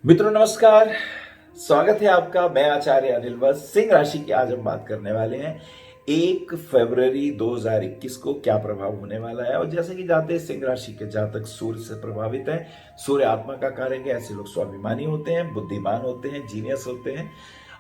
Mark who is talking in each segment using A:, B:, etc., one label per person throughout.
A: मित्रों नमस्कार। स्वागत है आपका। मैं आचार्य अनिल वत्स। सिंह राशि की आज हम बात करने वाले हैं 1 फरवरी 2021 को क्या प्रभाव होने वाला है। और जैसे कि जानते हैं सिंह राशि के जातक सूर्य से प्रभावित है। सूर्य आत्मा का कारक है। ऐसे लोग स्वाभिमानी होते हैं, बुद्धिमान होते हैं, जीनियस होते हैं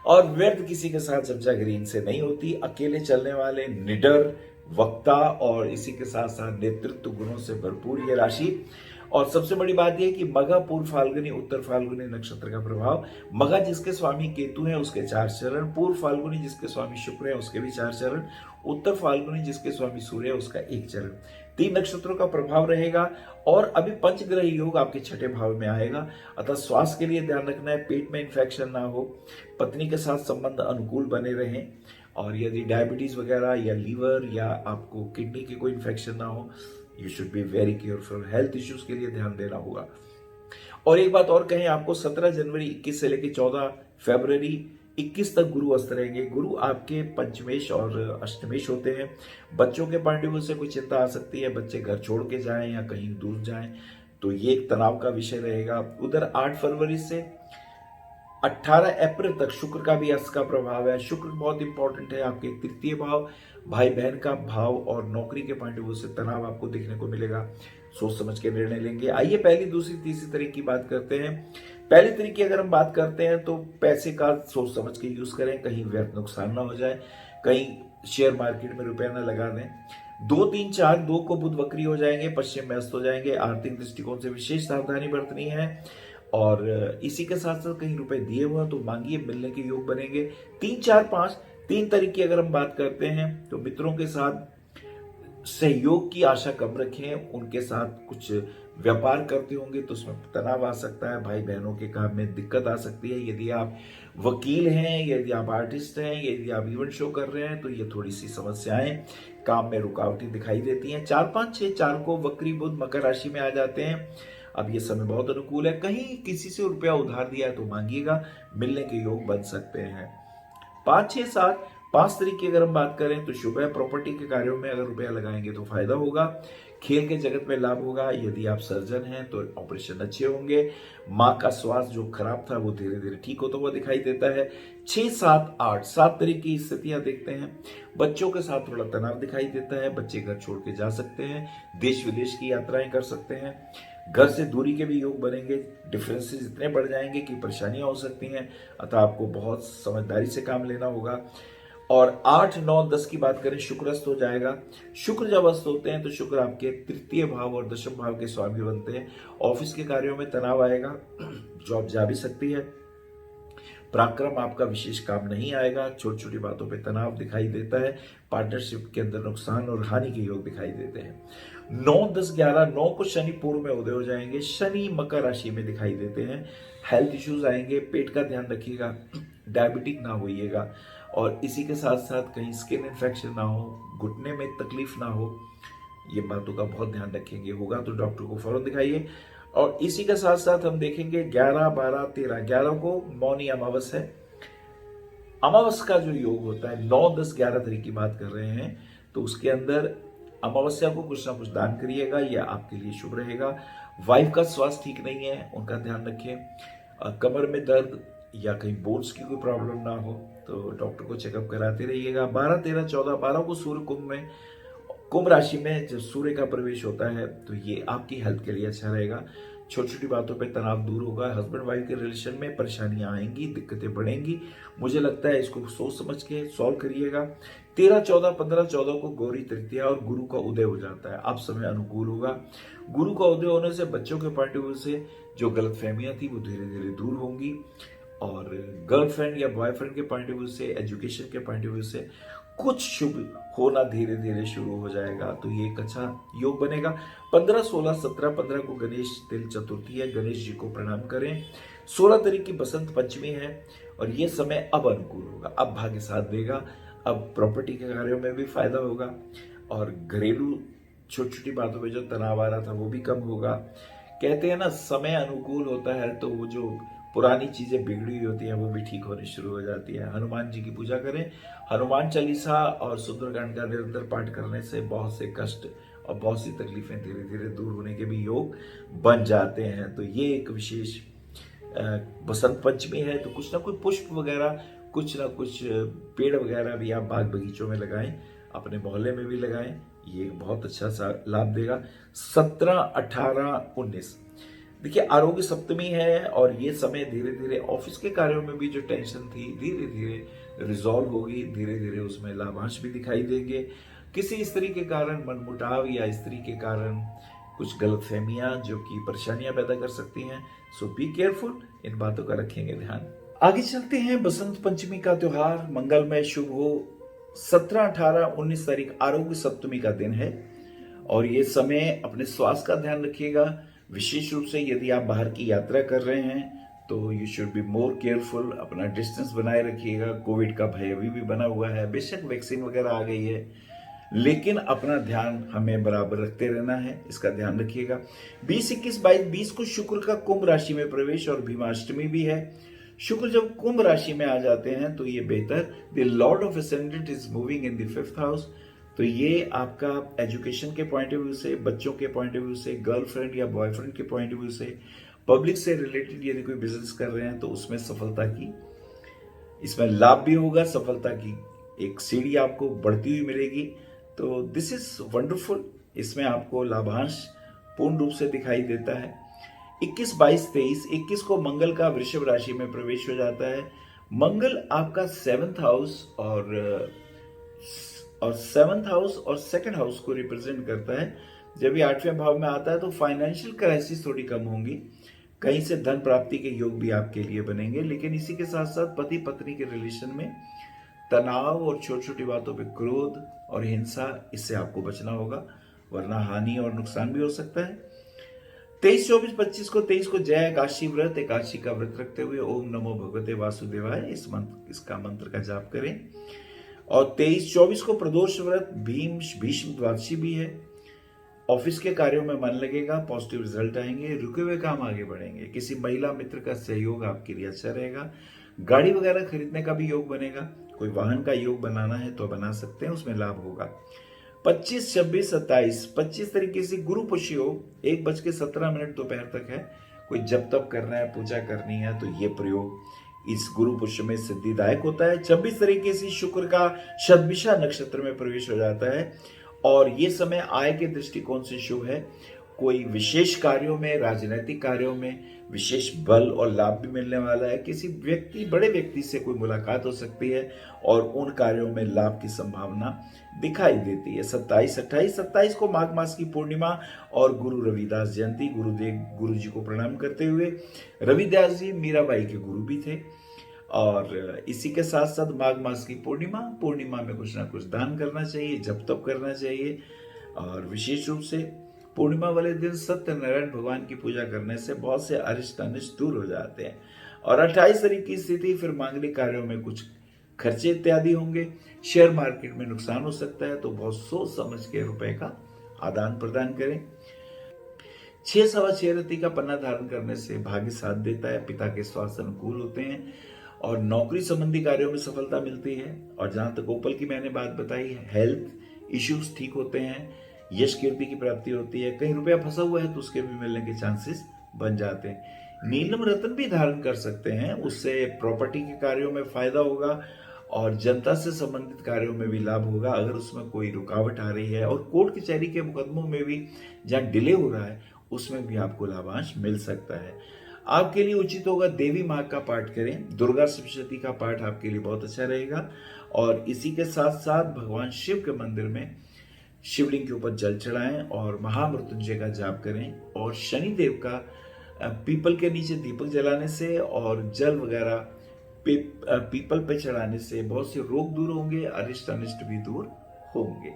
A: और व्यर्थ किसी के साथ चमचागिरी इनसे नहीं होती। अकेले चलने वाले, निडर, वक्ता और इसी के साथ साथ नेतृत्व गुणों से भरपूर ये राशि। और सबसे बड़ी बात यह कि मघा, पूर्व फाल्गुनी, उत्तर फाल्गुनी नक्षत्र का प्रभाव। मघा जिसके स्वामी केतु है उसके 4 चरण, पूर्व फाल्गुनी जिसके स्वामी शुक्र है उसके भी 4 चरण, उत्तर फाल्गुनी जिसके स्वामी सूर्य है उसका 1 चरण। 3 नक्षत्रों का प्रभाव रहेगा। और अभी पंचग्रह योग आपके 6ठे भाव में आएगा। अतः स्वास्थ्य के लिए ध्यान रखना है, पेट में इंफेक्शन ना हो, पत्नी के साथ संबंध अनुकूल बने रहें। और यदि डायबिटीज वगैरह या लीवर या आपको किडनी की कोई इंफेक्शन ना हो, you should be very careful. Health issues के लिए ध्यान देना होगा। और एक बात और कहें, आपको 17 जनवरी 21 से लेकर 14 फरवरी 21 तक गुरु अस्त रहेंगे। गुरु आपके पंचमेश और अष्टमेश होते हैं। बच्चों के पॉइंट ऑफ व्यू से कोई चिंता आ सकती है, बच्चे घर छोड़ के जाएं या कहीं दूर जाएं, तो ये एक तनाव का विषय रहेगा। उधर 8 फरवरी से 18 अप्रैल तक शुक्र का भी अस्त का प्रभाव है। शुक्र बहुत इंपॉर्टेंट है, आपके 3य भाव, भाई बहन का भाव और नौकरी के पॉइंट ऑफ व्यू से तनाव आपको देखने को मिलेगा। सोच समझ के निर्णय लेंगे। आइए पहली, दूसरी, तीसरी तरीके की बात करते हैं। पहली तरीके अगर हम बात करते हैं तो पैसे का सोच समझ के यूज करें, कहीं व्यर्थ नुकसान ना हो जाए, कहीं शेयर मार्केट में रुपया ना लगा दें। 2, 3, 4, 2 को बुध वक्री हो जाएंगे, पश्चिम में अस्त हो जाएंगे। आर्थिक दृष्टिकोण से विशेष सावधानी बरतनी है। और इसी के साथ साथ कहीं रुपए दिए हुए तो मांगिए, मिलने के योग बनेंगे। 3, 4, 5 तीन तरीके अगर हम बात करते हैं तो मित्रों के साथ सहयोग की आशा कम रखें। उनके साथ कुछ व्यापार करते होंगे तो उसमें तनाव आ सकता है। भाई बहनों के काम में दिक्कत आ सकती है। यदि आप वकील हैं, यदि आप आर्टिस्ट हैं, यदि आप इवेंट शो कर रहे हैं तो ये थोड़ी सी समस्याएं, काम में रुकावटें दिखाई देती हैं। 4, 5, 6, 4 को वक्री बुध मकर राशि में आ जाते हैं। अब ये समय बहुत अनुकूल है। कहीं किसी से रुपया उधार दिया है तो मांगिएगा, मिलने के योग बन सकते हैं। 5, 6, 7 5 तरीके अगर हम बात करें तो शुभ है। प्रॉपर्टी के कार्यों में अगर रुपया लगाएंगे तो फायदा होगा। खेल के जगत में लाभ होगा। यदि आप सर्जन हैं तो ऑपरेशन अच्छे होंगे। माँ का स्वास्थ्य जो खराब था वो धीरे धीरे ठीक होता हुआ दिखाई देता है। 6, 7, 8 7 तरीके की स्थितियां देखते हैं। बच्चों के साथ थोड़ा तनाव दिखाई देता है। बच्चे घर छोड़ के जा सकते हैं, देश विदेश की यात्राएं कर सकते हैं। घर से दूरी के भी योग बनेंगे। डिफरेंसेस इतने बढ़ जाएंगे कि परेशानियां हो सकती हैं। अतः आपको बहुत समझदारी से काम लेना होगा। और 8, 9, 10 की बात करें, शुक्र अस्त हो जाएगा। शुक्र जब अस्त होते हैं तो शुक्र आपके 3य भाव और 10म भाव के स्वामी बनते हैं। ऑफिस के कार्यों में तनाव आएगा, जॉब जा भी सकती है। पराक्रम आपका विशेष काम नहीं आएगा। छोटी छोटी बातों पे तनाव दिखाई देता है। पार्टनरशिप के अंदर नुकसान और हानि के योग दिखाई देते हैं। 9, 10, 11 9 को शनि पूर्व में उदय हो जाएंगे। शनि मकर राशि में दिखाई देते हैं। हेल्थ इश्यूज आएंगे, पेट का ध्यान रखिएगा, डायबिटिक ना होइएगा। और इसी के साथ साथ कहीं स्किन इन्फेक्शन ना हो, घुटने में तकलीफ ना हो, ये बातों का बहुत ध्यान रखेंगे। होगा तो डॉक्टर को फौरन दिखाइए। और इसी के साथ साथ हम देखेंगे 11, 12, 13 11 को मौनी अमावस है। अमावस का जो योग होता है, 9, 10, 11 तारीख की बात कर रहे हैं, तो उसके अंदर अमावस्या को कुछ ना कुछ दान करिएगा, यह आपके लिए शुभ रहेगा। वाइफ का स्वास्थ्य ठीक नहीं है, उनका ध्यान रखें। कमर में दर्द या कहीं बोन्स की कोई प्रॉब्लम ना हो तो डॉक्टर को चेकअप कराते रहिएगा। 12, 13, 14 12 को सूर्य कुंभ राशि में जब सूर्य का प्रवेश होता है तो ये आपकी हेल्थ के लिए अच्छा रहेगा। छोटी छोटी बातों पे तनाव दूर होगा। हस्बैंड वाइफ के रिलेशन में परेशानियां आएंगी, दिक्कतें बढ़ेंगी। मुझे लगता है इसको सोच समझ के सॉल्व करिएगा। 13, 14, 15, 14 को गौरी तृतीया और गुरु का उदय हो जाता है। अब समय अनुकूल होगा। गुरु का उदय होने से बच्चों के पॉइंट ऑफ व्यू से जो गलत फहमियां थी वो धीरे धीरे दूर होंगी। और गर्लफ्रेंड या बॉयफ्रेंड के पॉइंट ऑफ व्यू से, एजुकेशन के पॉइंट ऑफ व्यू से कुछ शुभ होना धीरे धीरे शुरू हो जाएगा। तो ये एक अच्छा योग बनेगा। 15, 16, 17, 15 को गणेश तिल चतुर्थी है, गणेश जी को प्रणाम करें। 16 तारीख की बसंत पंचमी है और ये समय अब अनुकूल होगा, अब भाग्य साथ देगा। अब प्रॉपर्टी के कार्यों में भी फायदा होगा और घरेलू छोटी छोटी बातों में जो तनाव आ रहा था वो भी कम होगा। कहते हैं ना, समय अनुकूल होता है तो वो जो पुरानी चीजें बिगड़ी हुई होती हैं वो भी ठीक होनी शुरू हो जाती है। हनुमान जी की पूजा करें। हनुमान चालीसा और सुंदरकांड का निरंतर पाठ करने से बहुत से कष्ट और बहुत सी तकलीफें धीरे धीरे दूर होने के भी योग बन जाते हैं। तो ये एक विशेष बसंत पंचमी है तो कुछ ना कुछ पुष्प वगैरह, कुछ ना कुछ पेड़ वगैरह भी आप बाग बगीचों में लगाएं, अपने मोहल्ले में भी लगाएं। ये एक बहुत अच्छा सा लाभ देगा। 17, 18, 19 देखिए आरोग्य सप्तमी है और ये समय धीरे धीरे ऑफिस के कार्यों में भी जो टेंशन थी धीरे धीरे रिजॉल्व होगी, धीरे धीरे उसमें लाभांश भी दिखाई देंगे। किसी स्त्री के कारण मनमुटाव या स्त्री के कारण कुछ गलतफहमियां जो कि परेशानियां पैदा कर सकती हैं, सो बी केयरफुल, इन बातों का रखेंगे ध्यान। आगे चलते हैं। बसंत पंचमी का त्योहार मंगलमय शुभ हो। 17, 18, 19 तारीख आरोग्य सप्तमी का दिन है और ये समय अपने स्वास्थ्य का ध्यान रखिएगा। विशेष रूप से यदि आप बाहर की यात्रा कर रहे हैं तो you should be more careful, अपना डिस्टेंस बनाए रखिएगा। कोविड का भय अभी भी बना हुआ है, बेशक वैक्सीन वगैरह आ गई है, लेकिन अपना ध्यान हमें बराबर रखते रहना है, इसका ध्यान रखिएगा। 20, 21, 22, 20 को शुक्र का कुंभ राशि में प्रवेश और भीमाष्टमी भी है। शुक्र जब कुंभ राशि में आ जाते हैं तो ये बेहतर, the Lord of ascendant is moving in the 5th house, तो ये आपका एजुकेशन के पॉइंट ऑफ व्यू से, बच्चों के पॉइंट ऑफ व्यू से, गर्लफ्रेंड या बॉयफ्रेंड के पॉइंट ऑफ व्यू से, पब्लिक से रिलेटेड यदि कोई बिजनेस कर रहे हैं तो उसमें सफलता की, इसमें लाभ भी होगा, सफलता की एक सीढ़ी आपको बढ़ती हुई मिलेगी। तो दिस इज वंडरफुल, इसमें आपको लाभांश पूर्ण रूप से दिखाई देता है। 21, 22, 23, 21 को मंगल का वृषभ राशि में प्रवेश हो जाता है। मंगल आपका 7th हाउस और 7th हाउस और 2nd हाउस को रिप्रेजेंट करता है। जब ये 8वें भाव में आता है तो फाइनेंशियल क्राइसिस थोड़ी कम होंगी, कहीं से धन प्राप्ति के योग भी आपके लिए बनेंगे, लेकिन इसी के साथ साथ पति पत्नी के रिलेशन में तनाव और छोटी छोटी बातों पे क्रोध और हिंसा, इससे आपको बचना होगा, वरना हानि और नुकसान भी हो सकता है। 23, 24, 25 को 23 को जय एकादशी व्रत, एकादशी का व्रत रखते हुए ओम नमो भगवते वासुदेवाय इसका मंत्र का जाप करें। और 23, 24 को प्रदोष व्रत, भीष्म द्वादशी भी है। ऑफिस के कार्यों में मन लगेगा, पॉजिटिव रिजल्ट आएंगे, रुके हुए काम आगे बढ़ेंगे। किसी महिला मित्र का सहयोग आपके लिए अच्छा रहेगा। गाड़ी वगैरह खरीदने का भी योग बनेगा, कोई वाहन का योग बनाना है तो बना सकते हैं, उसमें लाभ होगा। 25, 26, 27, 25 तरीके से गुरु पुष्य योग 1:17 दोपहर तक है। कोई जप तप करना है, पूजा करनी है तो ये प्रयोग इस गुरु पुष्य में सिद्धिदायक होता है। 26 तरीके से शुक्र का शतभिषा नक्षत्र में प्रवेश हो जाता है और ये समय आय के दृष्टिकोण से शुभ है। कोई विशेष कार्यों में, राजनीतिक कार्यों में विशेष बल और लाभ भी मिलने वाला है। किसी बड़े व्यक्ति से कोई मुलाकात हो सकती है और उन कार्यों में लाभ की संभावना दिखाई देती है। 27, 28, 27 को माघ मास की पूर्णिमा और गुरु रविदास जयंती, गुरु जी को प्रणाम करते हुए। रविदास जी मीराबाई के गुरु भी थे और इसी के साथ साथ माघ मास की पूर्णिमा में कुछ ना कुछ दान करना चाहिए, जप तप करना चाहिए और विशेष रूप से पूर्णिमा वाले दिन सत्यनारायण भगवान की पूजा करने से बहुत से अरिष्ट अनिष्ट दूर हो जाते हैं। और 28 तारीख की स्थिति फिर मांगलिक कार्यों में कुछ खर्चे इत्यादि होंगे। शेयर मार्केट में नुकसान हो सकता है तो बहुत सोच समझ के रुपए का आदान प्रदान करें। 6 सवा 6 रत्ती का पन्ना धारण करने से भाग्य साथ देता है, पिता के स्वास्थ्य अनुकूल होते हैं और नौकरी संबंधी कार्यों में सफलता मिलती है। और जहां तक ओपल की मैंने बात बताई, हेल्थ इश्यूज ठीक होते हैं, यश कीर्ति की प्राप्ति होती है। कहीं रुपया फंसा हुआ है तो उसके भी मिलने के चांसेस बन जाते हैं। नीलम रत्न भी धारण कर सकते हैं, उससे प्रॉपर्टी के कार्यों में फायदा होगा और जनता से संबंधित कार्यों में भी लाभ होगा अगर उसमें कोई रुकावट आ रही है। और कोर्ट कचहरी के मुकदमों में भी जहां डिले हो रहा है उसमें भी आपको लाभांश मिल सकता है। आपके लिए उचित होगा देवी माँ का पाठ करें, दुर्गा सप्तशती का पाठ आपके लिए बहुत अच्छा रहेगा। और इसी के साथ साथ भगवान शिव के मंदिर में शिवलिंग के ऊपर जल चढ़ाएं और महामृत्युंजय का जाप करें। और शनिदेव का पीपल के नीचे दीपक जलाने से और जल वगैरह पीपल पे चढ़ाने से बहुत से रोग दूर होंगे, अरिष्ट अनिष्ट भी दूर होंगे।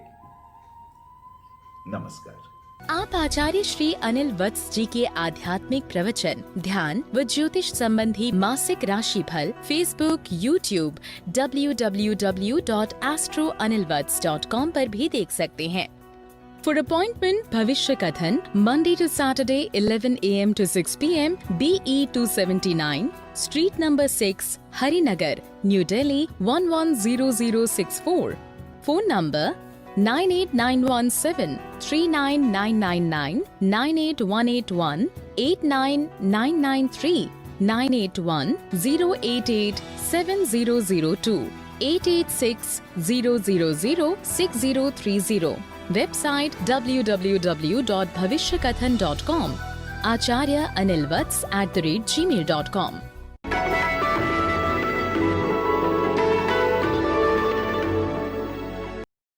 A: नमस्कार।
B: आप आचार्य श्री अनिल वत्स जी के आध्यात्मिक प्रवचन, ध्यान व ज्योतिष संबंधी मासिक राशि फल फेसबुक, यूट्यूब, www.astroanilvats.com पर भी देख सकते हैं। For appointment, भविष्य कथन, Monday to Saturday, 11 a.m. to 6 p.m. BE 279, Street number 6, Harinagar, New Delhi 110064. Phone number 98917 39999 98181 89993 9810887002, 886-000-6030. Website www.bhavishyakathan.com. acharya.anilvats@gmail.com